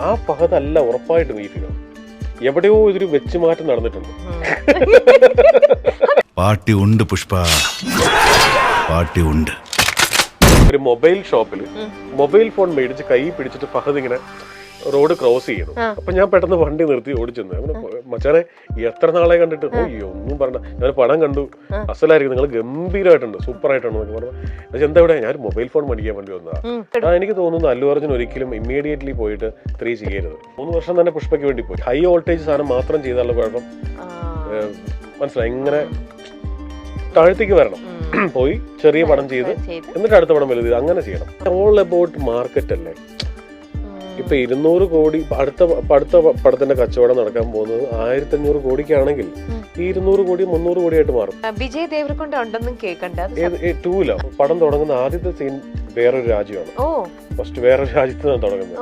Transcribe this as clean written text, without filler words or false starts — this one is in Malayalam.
ആ ഫഹദല്ല ഉറപ്പായിട്ടും ഈ ഫിലിം എവിടെയോ ഇതൊരു വെച്ചുമാറ്റം നടന്നിട്ടുണ്ട്. പാർട്ടി ഉണ്ട് പുഷ്പ, പാർട്ടി ഉണ്ട്. ഒരു മൊബൈൽ ഷോപ്പിൽ മൊബൈൽ ഫോൺ മേടിച്ച് കൈ പിടിച്ചിട്ട് ഫഹദ് ഇങ്ങനെ റോഡ് ക്രോസ് ചെയ്യണം. അപ്പൊ ഞാൻ പെട്ടെന്ന് വണ്ടി നിർത്തി ഓടിച്ചെന്ന് അങ്ങനെ മച്ചാനെ എത്ര നാളെ കണ്ടിട്ട് ഒന്നും പറഞ്ഞ ഞാൻ പടം കണ്ടു, അസലായിരിക്കും, നിങ്ങൾ ഗംഭീരമായിട്ടുണ്ട്, സൂപ്പർ ആയിട്ടാണ് പറഞ്ഞു. പക്ഷെ എന്താ ഇവിടെ ഞാൻ മൊബൈൽ ഫോൺ മേടിക്കാൻ വേണ്ടി വന്നതാ. എനിക്ക് തോന്നുന്നു അല്ലു അർജുൻ ഒരിക്കലും ഇമ്മീഡിയറ്റ്ലി പോയിട്ട് 3 ചെയ്യരുത്. 3 വർഷം തന്നെ പുഷ്പയ്ക്ക് വേണ്ടി പോയി. ഹൈ വോൾട്ടേജ് സാധനം മാത്രം ചെയ്താലുള്ള കുഴപ്പം മനസ്സിലായി. ഇങ്ങനെ താഴ്ത്തേക്ക് വരണം, പോയി ചെറിയ പടം ചെയ്ത് എന്നിട്ട് അടുത്ത പടം വലുത് അങ്ങനെ ചെയ്യണം. ഓൾ അബൌട്ട് മാർക്കറ്റ് അല്ലേ. ഇപ്പൊ 200 കോടി അടുത്ത പടത്തിന്റെ കച്ചവടം നടക്കാൻ പോകുന്നത് 1500 കോടിക്കാണെങ്കിൽ ഈ 200 കോടി 300 കോടിയായിട്ട് മാറും. വിജയ് ദേവരകൊണ്ട ഉണ്ടെന്നും കേൾക്കണ്ട. 2 പടം തുടങ്ങുന്ന ആദ്യത്തെ സീൻ വേറൊരു രാജ്യമാണ്. ഫസ്റ്റ് വേറൊരു രാജ്യത്ത് നിന്നാണ് തുടങ്ങുന്നത്.